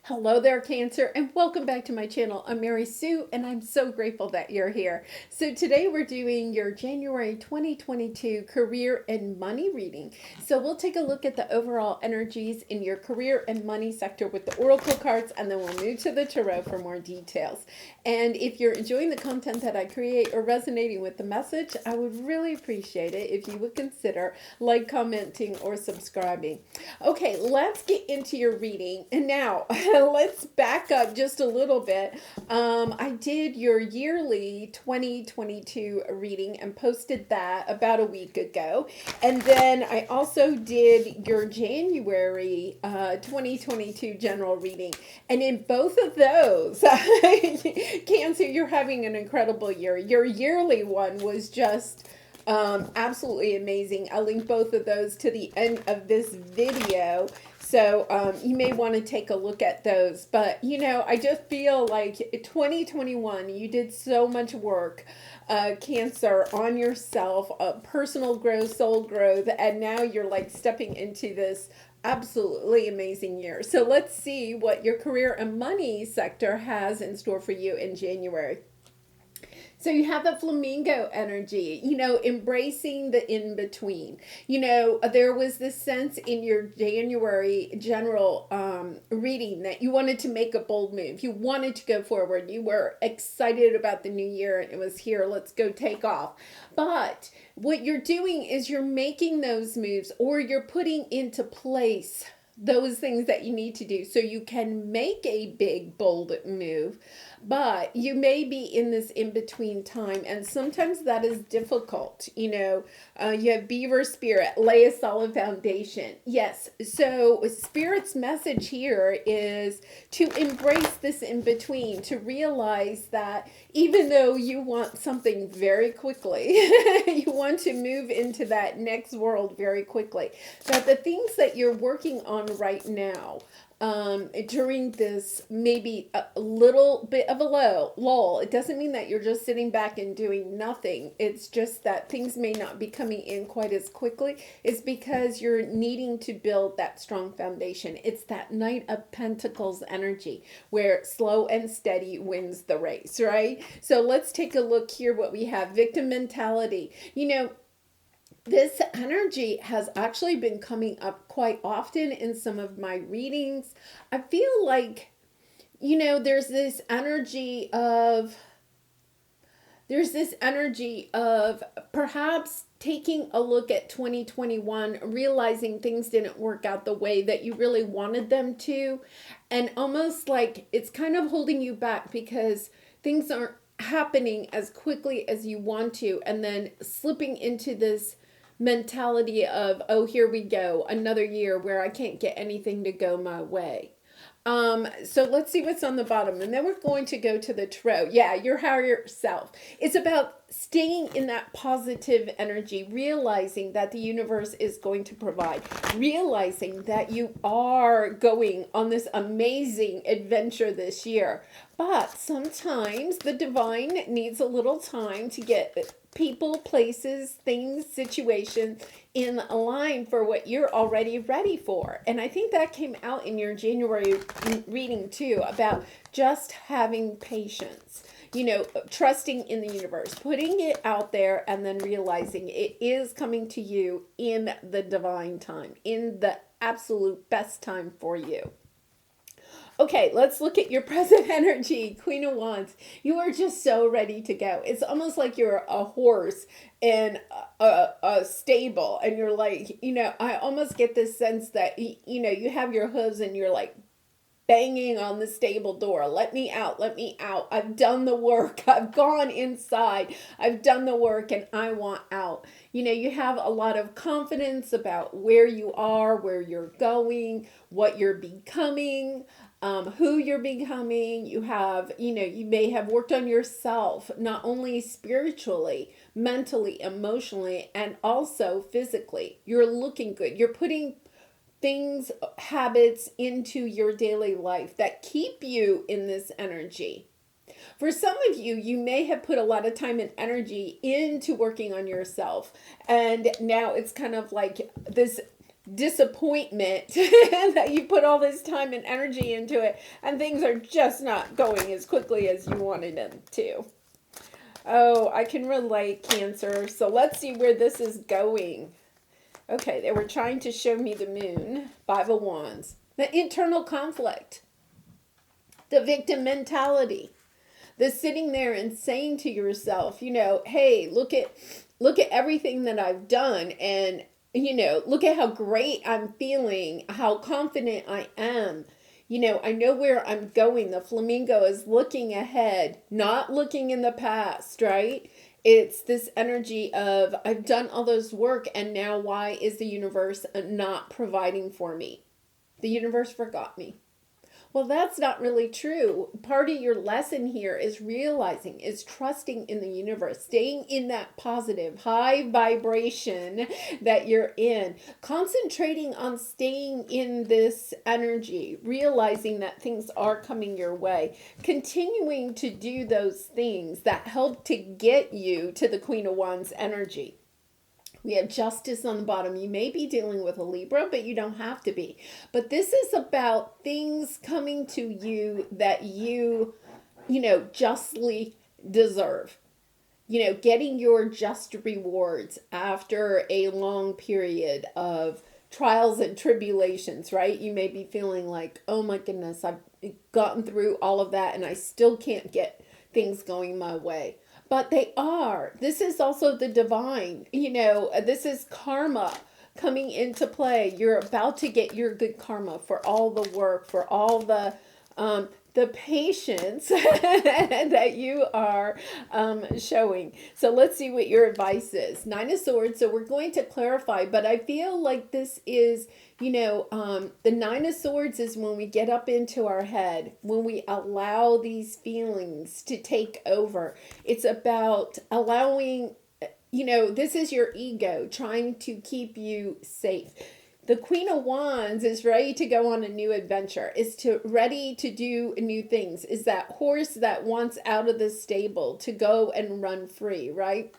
Hello there, Cancer, and welcome back to my channel. I'm Mary Sue, and I'm so grateful that you're here. So today we're doing your January 2022 career and money reading. So we'll take a look at the overall energies in your career and money sector with the oracle cards, and then we'll move to the tarot for more details. And if you're enjoying the content that I create or resonating with the message, I would really appreciate it if you would consider commenting, or subscribing. Okay, let's get into your reading. And now let's back up just a little bit. I did your yearly 2022 reading and posted that about a week ago. And then I also did your January 2022 general reading. And in both of those, Cancer, you're having an incredible year. Your yearly one was just absolutely amazing. I'll link both of those to the end of this video. So you may want to take a look at those. But, I just feel like 2021, you did so much work, Cancer, on yourself, personal growth, soul growth, and now you're stepping into this absolutely amazing year. So let's see what your career and money sector has in store for you in January. So you have the flamingo energy, embracing the in-between. There was this sense in your January general reading that you wanted to make a bold move. You wanted to go forward. You were excited about the new year and it was here. Let's go take off. But what you're doing is you're making those moves, or you're putting into place those things that you need to do so you can make a big, bold move. But you may be in this in-between time, and sometimes that is difficult. You have Beaver Spirit, lay a solid foundation. Yes, so Spirit's message here is to embrace this in-between, to realize that even though you want something very quickly, you want to move into that next world very quickly, that the things that you're working on right now, during this maybe a little bit of a lull, it doesn't mean that you're just sitting back and doing nothing. It's just that things may not be coming in quite as quickly. It's because you're needing to build that strong foundation. It's that Knight of Pentacles energy where slow and steady wins the race, right? So let's take a look here what we have. Victim mentality. This energy has actually been coming up quite often in some of my readings. I feel like, there's this energy of perhaps taking a look at 2021, realizing things didn't work out the way that you really wanted them to, and almost like it's kind of holding you back because things aren't happening as quickly as you want to, and then slipping into this mentality of, oh, here we go, another year where I can't get anything to go my way. So let's see what's on the bottom, and then we're going to go to the tarot. Yeah, your higher self. It's about staying in that positive energy, realizing that the universe is going to provide, realizing that you are going on this amazing adventure this year. But sometimes the divine needs a little time to get people, places, things, situations in line for what you're already ready for. And I think that came out in your January reading too, about just having patience, trusting in the universe, putting it out there, and then realizing it is coming to you in the divine time, in the absolute best time for you. Okay, let's look at your present energy, Queen of Wands. You are just so ready to go. It's almost like you're a horse in a stable, and you're like, I almost get this sense that, you have your hooves and you're like banging on the stable door. Let me out, let me out. I've done the work. I've gone inside. I've done the work and I want out. You have a lot of confidence about where you are, where you're going, what you're becoming. Who you're becoming. You have, you may have worked on yourself, not only spiritually, mentally, emotionally, and also physically. You're looking good. You're putting things, habits into your daily life that keep you in this energy. For some of you, you may have put a lot of time and energy into working on yourself. And now it's kind of like this disappointment that you put all this time and energy into it, and things are just not going as quickly as you wanted them to. Oh, I can relate, Cancer. So let's see where this is going. Okay, they were trying to show me the moon. 5 of Wands. The internal conflict. The victim mentality. The sitting there and saying to yourself, hey, look at everything that I've done, and look at how great I'm feeling, how confident I am. I know where I'm going. The flamingo is looking ahead, not looking in the past, right? It's this energy of, I've done all this work, and now why is the universe not providing for me? The universe forgot me. Well, that's not really true. Part of your lesson here is realizing, is trusting in the universe, staying in that positive, high vibration that you're in, concentrating on staying in this energy, realizing that things are coming your way, continuing to do those things that help to get you to the Queen of Wands energy. We have justice on the bottom. You may be dealing with a Libra, but you don't have to be. But this is about things coming to you that you justly deserve. Getting your just rewards after a long period of trials and tribulations, right? You may be feeling like, oh my goodness, I've gotten through all of that and I still can't get things going my way. But they are. This is also the divine. This is karma coming into play. You're about to get your good karma for all the work, for all the patience that you are showing. So let's see what your advice is. 9 of Swords. So we're going to clarify, but I feel like this is, the 9 of Swords is when we get up into our head, when we allow these feelings to take over. It's about allowing, this is your ego trying to keep you safe. The Queen of Wands is ready to go on a new adventure, is ready to do new things, is that horse that wants out of the stable to go and run free, right?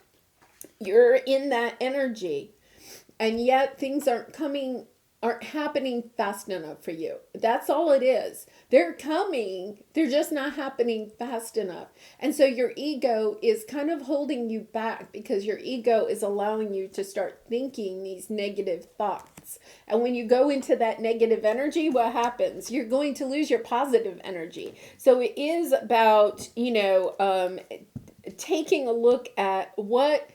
You're in that energy, and yet things aren't happening fast enough for you. That's all it is. They're coming, they're just not happening fast enough. And so your ego is kind of holding you back because your ego is allowing you to start thinking these negative thoughts. And when you go into that negative energy, what happens? You're going to lose your positive energy. So it is about, taking a look at what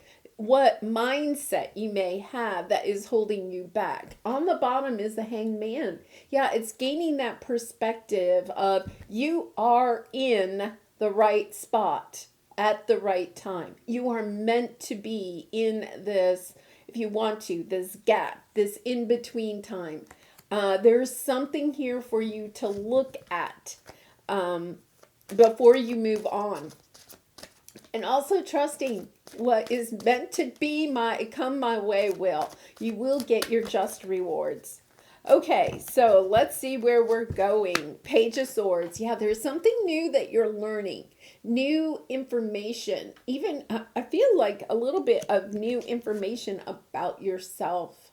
mindset you may have that is holding you back. On the bottom is the Hanged Man. Yeah, it's gaining that perspective of you are in the right spot at the right time. You are meant to be in this, if you want to, this gap, this in-between time. There's something here for you to look at before you move on. And also trusting what is meant to be come my way will. You will get your just rewards. Okay, so let's see where we're going. Page of Swords. Yeah, there's something new that you're learning. New information. Even, I feel like a little bit of new information about yourself.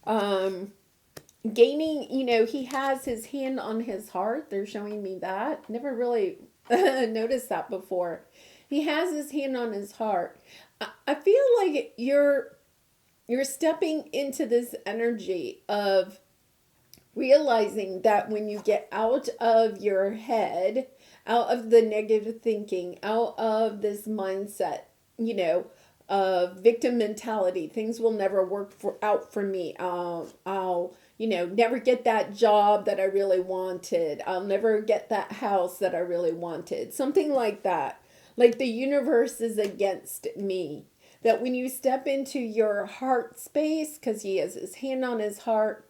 Gaining, he has his hand on his heart. They're showing me that. Never really noticed that before. He has his hand on his heart. I feel like you're stepping into this energy of realizing that when you get out of your head, out of the negative thinking, out of this mindset, of victim mentality, things will never work out for me. I'll never get that job that I really wanted. I'll never get that house that I really wanted. Something like that. Like the universe is against me. That when you step into your heart space, because he has his hand on his heart,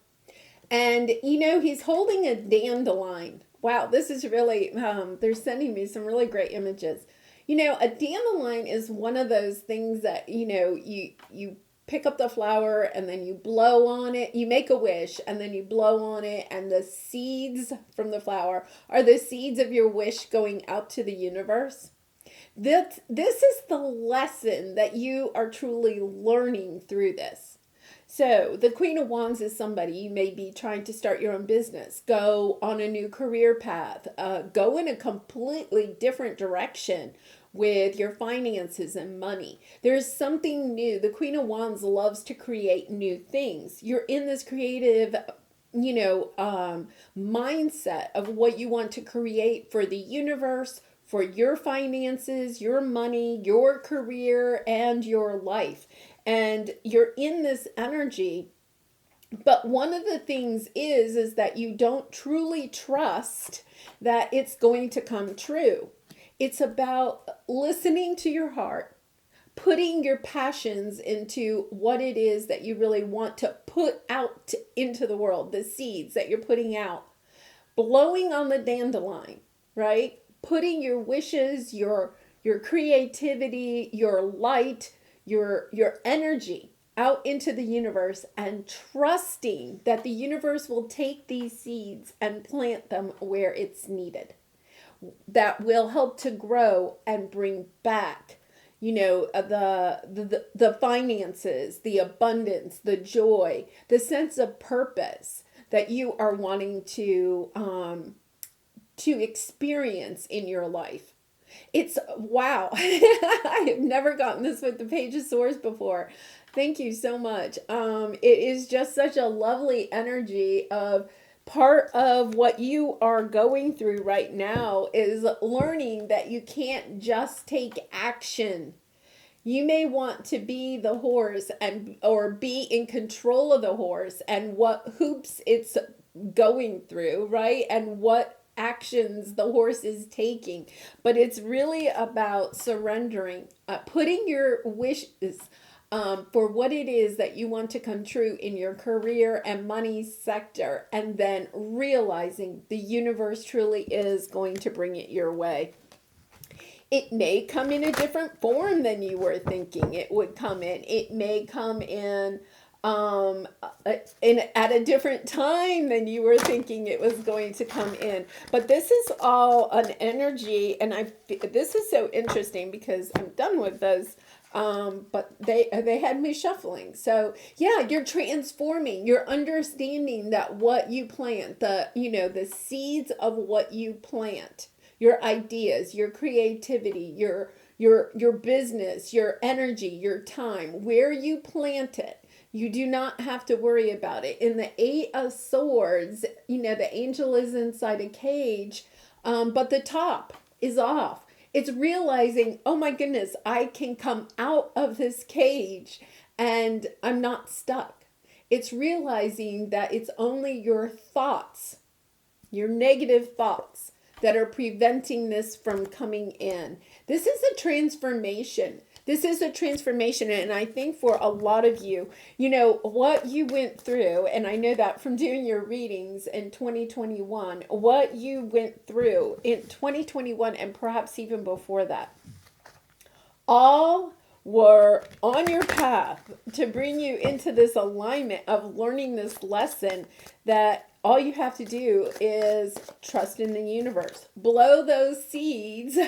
and he's holding a dandelion. Wow, this is really, they're sending me some really great images. A dandelion is one of those things that, you pick up the flower and then you blow on it. You make a wish and then you blow on it, and the seeds from the flower are the seeds of your wish going out to the universe. This is the lesson that you are truly learning through this. So the Queen of Wands is somebody, you may be trying to start your own business, go on a new career path, go in a completely different direction with your finances and money. There's something new. The Queen of Wands loves to create new things. You're in this creative, mindset of what you want to create for the universe, for your finances, your money, your career, and your life. And you're in this energy. But one of the things is that you don't truly trust that it's going to come true. It's about listening to your heart, putting your passions into what it is that you really want to put out into the world, the seeds that you're putting out, blowing on the dandelion, right? Putting your wishes, your creativity, your light, your energy out into the universe, and trusting that the universe will take these seeds and plant them where it's needed. That will help to grow and bring back, the finances, the abundance, the joy, the sense of purpose that you are wanting to experience in your life. It's wow. I have never gotten this with the Page of Swords before. Thank you so much. It is just such a lovely energy of part of what you are going through right now is learning that you can't just take action. You may want to be the horse and or be in control of the horse and what hoops it's going through, right? And what actions the horse is taking. But it's really about surrendering, putting your wishes for what it is that you want to come true in your career and money sector, and then realizing the universe truly is going to bring it your way. It may come in a different form than you were thinking it would come in. It may come in at a different time than you were thinking it was going to come in. But this is all an energy, and this is so interesting because I'm done with those. But they had me shuffling. So yeah, you're transforming. You're understanding that what you plant, the seeds of what you plant, your ideas, your creativity, your business, your energy, your time, where you plant it. You do not have to worry about it. In the Eight of Swords, the angel is inside a cage, but the top is off. It's realizing, oh my goodness, I can come out of this cage and I'm not stuck. It's realizing that it's only your thoughts, your negative thoughts, that are preventing this from coming in. This is a transformation. This is a transformation. And I think for a lot of you, what you went through, and I know that from doing your readings in 2021, what you went through in 2021 and perhaps even before that, all were on your path to bring you into this alignment of learning this lesson that all you have to do is trust in the universe. Blow those seeds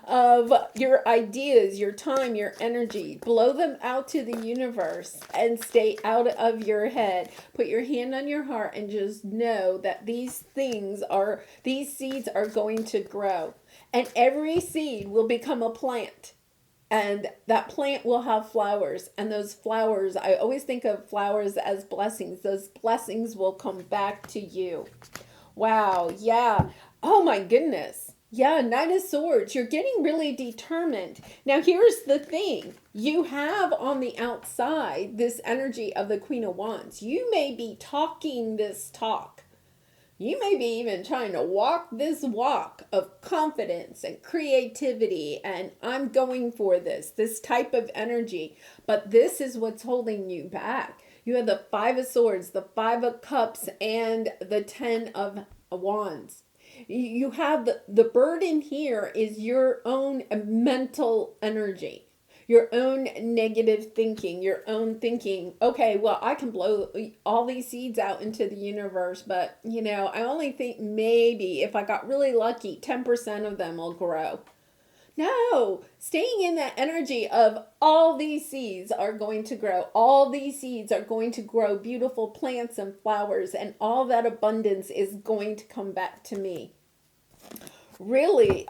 of your ideas, your time, your energy. Blow them out to the universe and stay out of your head. Put your hand on your heart and just know that these seeds are going to grow. And every seed will become a plant. And that plant will have flowers. And those flowers, I always think of flowers as blessings. Those blessings will come back to you. Wow. Yeah. Oh my goodness. Yeah. Knight of Swords. You're getting really determined. Now here's the thing. You have on the outside this energy of the Queen of Wands. You may be talking this talk. You may be even trying to walk this walk of confidence and creativity, and I'm going for this type of energy. But this is what's holding you back. You have the Five of Swords, the Five of Cups, and the Ten of Wands. You have the burden here is your own mental energy. Your own negative thinking, your own thinking, okay, well, I can blow all these seeds out into the universe, but, I only think maybe if I got really lucky, 10% of them will grow. No, staying in that energy of all these seeds are going to grow. All these seeds are going to grow beautiful plants and flowers, and all that abundance is going to come back to me. Really,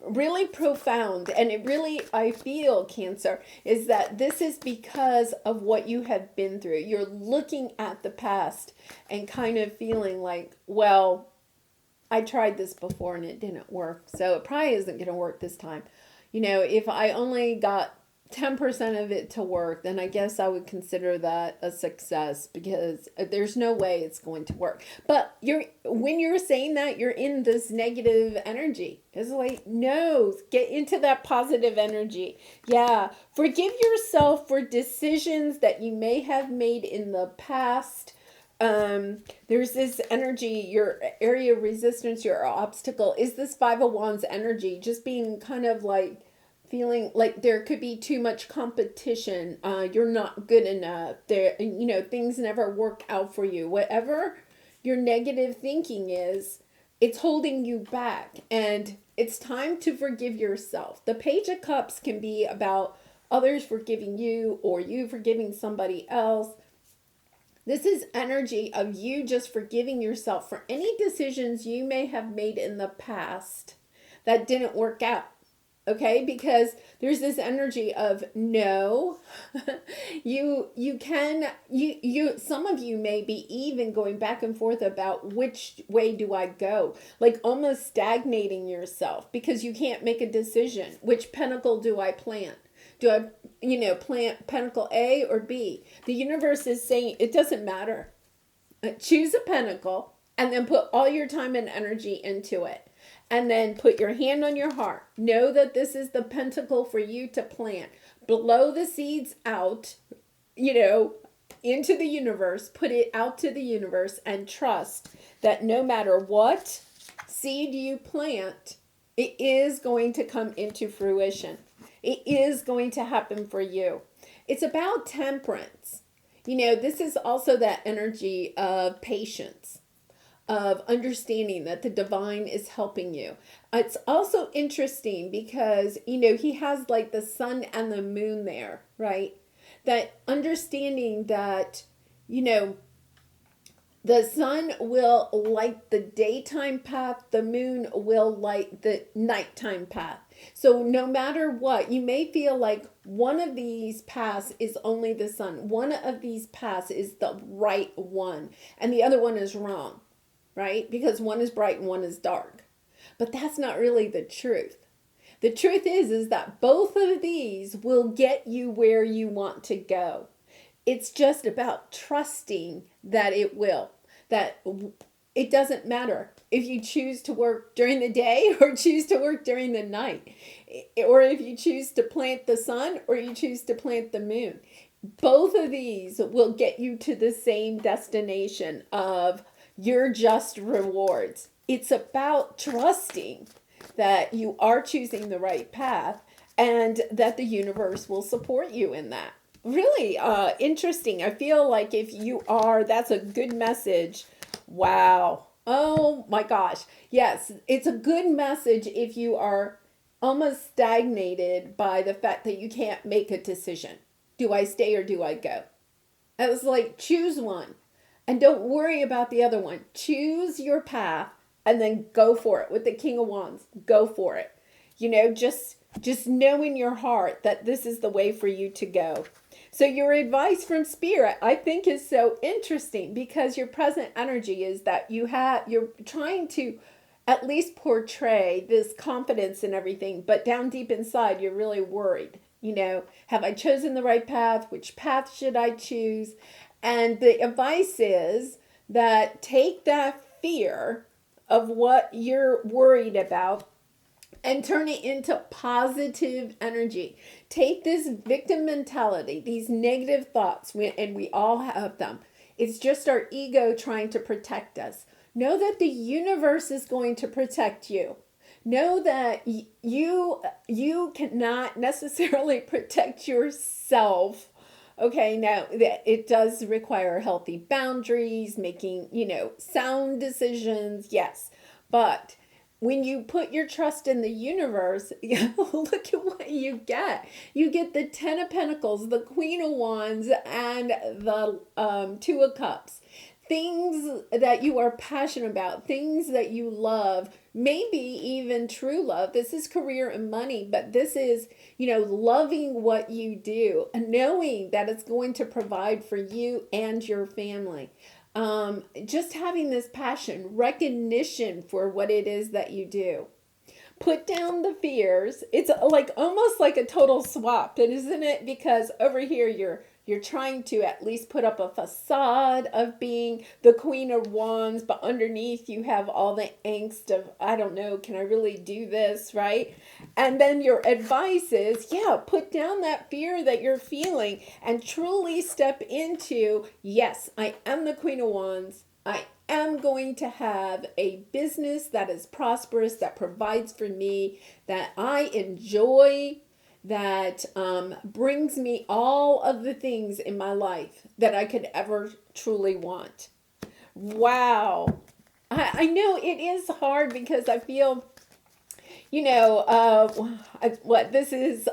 really profound. And it really, I feel, Cancer, is that this is because of what you have been through. You're looking at the past and kind of feeling like, well, I tried this before and it didn't work, so it probably isn't going to work this time. If I only got 10% of it to work, then I guess I would consider that a success, because there's no way it's going to work. But when you're saying that, you're in this negative energy. It's like, no, get into that positive energy. Yeah, forgive yourself for decisions that you may have made in the past. There's this energy, your area of resistance, your obstacle is this Five of Wands energy, just being kind of like feeling like there could be too much competition. You're not good enough. Things never work out for you. Whatever your negative thinking is, it's holding you back, and it's time to forgive yourself. The Page of Cups can be about others forgiving you or you forgiving somebody else. This is energy of you just forgiving yourself for any decisions you may have made in the past that didn't work out. Okay? Because there's this energy of no, some of you may be even going back and forth about which way do I go, like almost stagnating yourself because you can't make a decision. Which pentacle do I plant? Do I, plant pentacle A or B? The universe is saying it doesn't matter. Choose a pentacle and then put all your time and energy into it. And then put your hand on your heart. Know that this is the pentacle for you to plant. Blow the seeds out, into the universe. Put it out to the universe and trust that no matter what seed you plant, it is going to come into fruition. It is going to happen for you. It's about temperance. This is also that energy of patience, of understanding that the divine is helping you. It's also interesting because, he has like the sun and the moon there, right? That understanding that, the sun will light the daytime path, the moon will light the nighttime path. So no matter what, you may feel like one of these paths is only the sun. One of these paths is the right one, and the other one is wrong, right? Because one is bright and one is dark. But that's not really the truth. The truth is that both of these will get you where you want to go. It's just about trusting that it will, that it doesn't matter if you choose to work during the day or choose to work during the night, or if you choose to plant the sun or you choose to plant the moon. Both of these will get you to the same destination of your just rewards. It's about trusting that you are choosing the right path and that the universe will support you in that. Really interesting. I feel like if you are, that's a good message. Wow. Oh my gosh. Yes, it's a good message if you are almost stagnated by the fact that you can't make a decision. Do I stay or do I go? I was like, choose one and don't worry about the other one. Choose your path and then go for it. With the King of Wands, go for it. Just know in your heart that this is the way for you to go. So your advice from Spirit, I think, is so interesting because your present energy is that you're trying to at least portray this confidence and everything, but down deep inside, you're really worried. Have I chosen the right path? Which path should I choose? And the advice is that take that fear of what you're worried about and turn it into positive energy. Take this victim mentality, these negative thoughts, and we all have them. It's just our ego trying to protect us. Know that the universe is going to protect you. Know that you cannot necessarily protect yourself. Okay, now that it does require healthy boundaries, making, sound decisions, yes. But when you put your trust in the universe, look at what you get. You get the Ten of Pentacles, the Queen of Wands, and the Two of Cups. Things that you are passionate about, things that you love, maybe even true love. This is career and money, but this is, loving what you do and knowing that it's going to provide for you and your family. Just having this passion, recognition for what it is that you do. Put down the fears. It's like almost like a total swap, isn't it? Because over here you're trying to at least put up a facade of being the Queen of Wands, but underneath you have all the angst of, I don't know, can I really do this, right? And then your advice is, put down that fear that you're feeling and truly step into, yes, I am the Queen of Wands. I am going to have a business that is prosperous, that provides for me, that I enjoy, that brings me all of the things in my life that I could ever truly want. Wow. I know it is hard because I feel, this is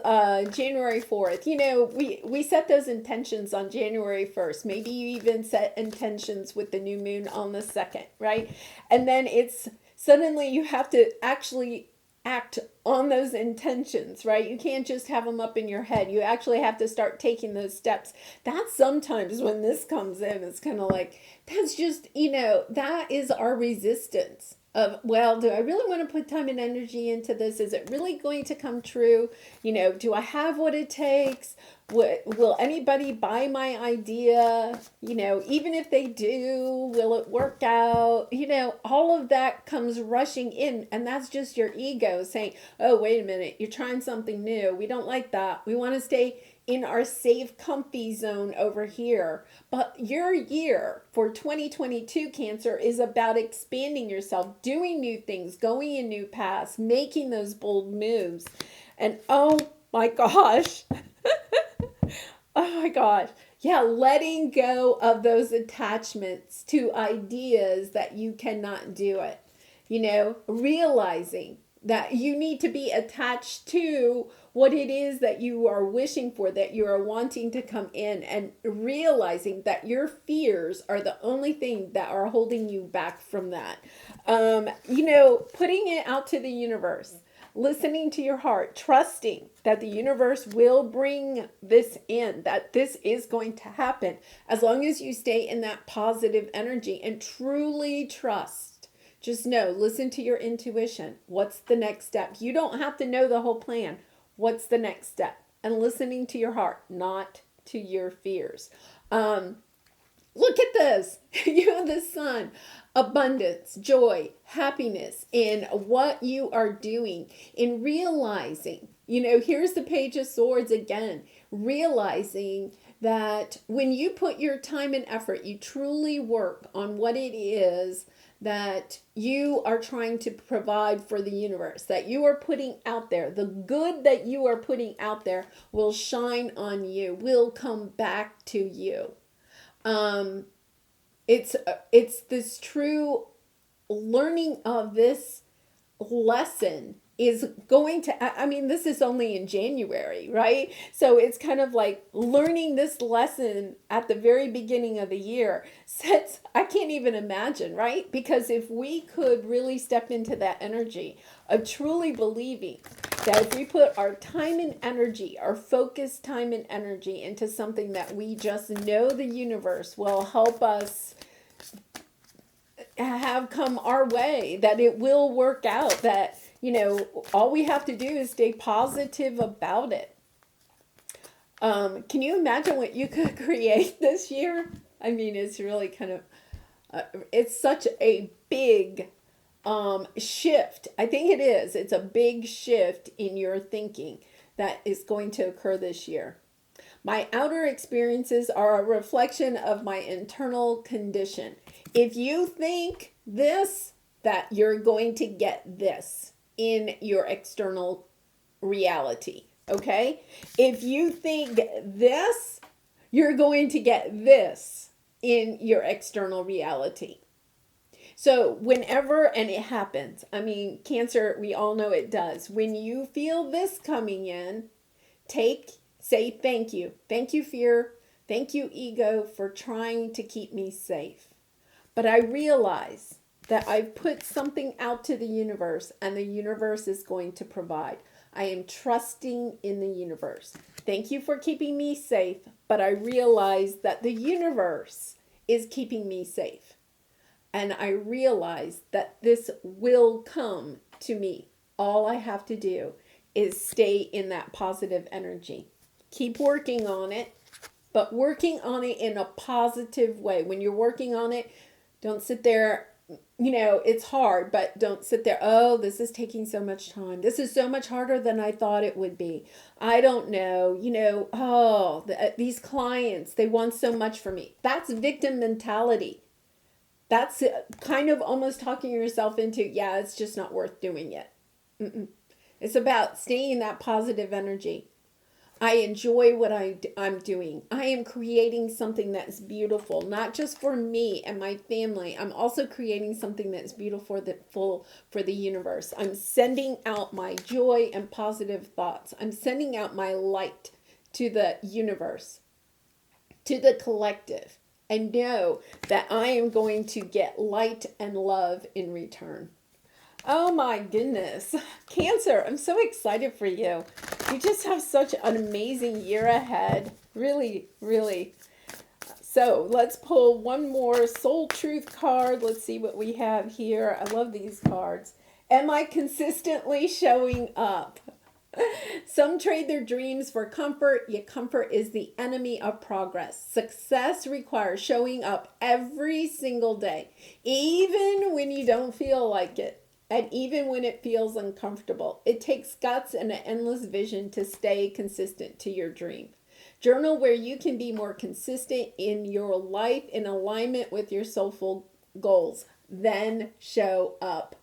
January 4th. We set those intentions on January 1st. Maybe you even set intentions with the new moon on the 2nd, right? And then it's suddenly you have to actually act on those intentions, right? You can't just have them up in your head. You actually have to start taking those steps. That's sometimes when this comes in, it's kind of like, that's just, that is our resistance of, well, do I really want to put time and energy into this? Is it really going to come true? Do I have what it takes? Will anybody buy my idea? Even if they do, will it work out? All of that comes rushing in, and that's just your ego saying, oh, wait a minute, you're trying something new. We don't like that. We want to stay in our safe, comfy zone over here. But your year for 2022, Cancer, is about expanding yourself, doing new things, going in new paths, making those bold moves. And oh my gosh, oh my gosh. Yeah, letting go of those attachments to ideas that you cannot do it. Realizing that you need to be attached to what it is that you are wishing for, that you are wanting to come in, and realizing that your fears are the only thing that are holding you back from that. Putting it out to the universe, listening to your heart, trusting that the universe will bring this in, that this is going to happen, as long as you stay in that positive energy and truly trust. Just know, listen to your intuition. What's the next step? You don't have to know the whole plan. What's the next step? And listening to your heart, not to your fears. Look at this. You have the sun. Abundance, joy, happiness in what you are doing, in realizing, here's the Page of Swords again, realizing that when you put your time and effort, you truly work on what it is that you are trying to provide for the universe, that you are putting out there, the good that you are putting out there will shine on you, will come back to you. It's this true learning of this lesson is going to, this is only in January, right? So it's kind of like learning this lesson at the very beginning of the year sets, I can't even imagine, right? Because if we could really step into that energy of truly believing that if we put our time and energy, our focused time and energy into something that we just know the universe will help us have come our way, that it will work out, that all we have to do is stay positive about it. Can you imagine what you could create this year? It's really kind of, it's such a big shift. I think it is. It's a big shift in your thinking that is going to occur this year. My outer experiences are a reflection of my internal condition. If you think this, that you're going to get this in your external reality, okay? If you think this, you're going to get this in your external reality. So whenever, and it happens, I mean, Cancer, we all know it does. When you feel this coming in, say thank you. Thank you, fear. Thank you, ego, for trying to keep me safe. But I realize that I've put something out to the universe and the universe is going to provide. I am trusting in the universe. Thank you for keeping me safe, but I realize that the universe is keeping me safe. And I realize that this will come to me. All I have to do is stay in that positive energy. Keep working on it, but working on it in a positive way. When you're working on it, don't sit there, it's hard, but don't sit there, oh, this is taking so much time. This is so much harder than I thought it would be. I don't know, these clients, they want so much from me. That's victim mentality. That's kind of almost talking yourself into, yeah, it's just not worth doing it. It's about staying in that positive energy. I enjoy what I'm doing. I am creating something that's beautiful, not just for me and my family. I'm also creating something that's beautiful for the universe. I'm sending out my joy and positive thoughts. I'm sending out my light to the universe, to the collective, and know that I am going to get light and love in return. Oh my goodness. Cancer, I'm so excited for you. You just have such an amazing year ahead. Really, really. So let's pull one more soul truth card. Let's see what we have here. I love these cards. Am I consistently showing up? Some trade their dreams for comfort, yet comfort is the enemy of progress. Success requires showing up every single day, even when you don't feel like it. And even when it feels uncomfortable, it takes guts and an endless vision to stay consistent to your dream. Journal where you can be more consistent in your life in alignment with your soulful goals. Then show up.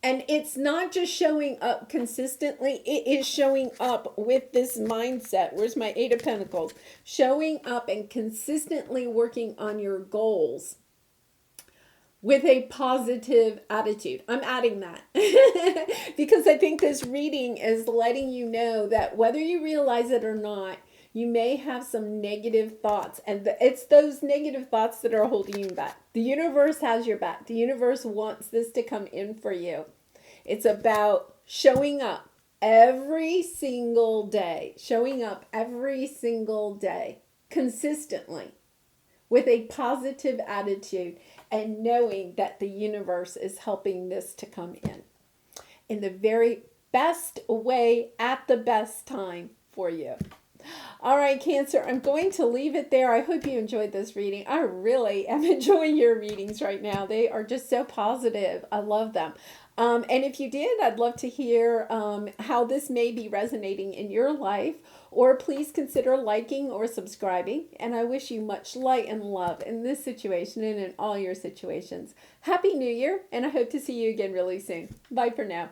And it's not just showing up consistently, it is showing up with this mindset. Where's my Eight of Pentacles? Showing up and consistently working on your goals with a positive attitude. I'm adding that because I think this reading is letting you know that whether you realize it or not, you may have some negative thoughts, and it's those negative thoughts that are holding you back. The universe has your back. The universe wants this to come in for you. It's about showing up every single day, consistently with a positive attitude, and knowing that the universe is helping this to come in the very best way at the best time for you. All right, Cancer, I'm going to leave it there. I hope you enjoyed this reading. I really am enjoying your readings right now. They are just so positive. I love them. And if you did, I'd love to hear how this may be resonating in your life, or please consider liking or subscribing. And I wish you much light and love in this situation and in all your situations. Happy New Year, and I hope to see you again really soon. Bye for now.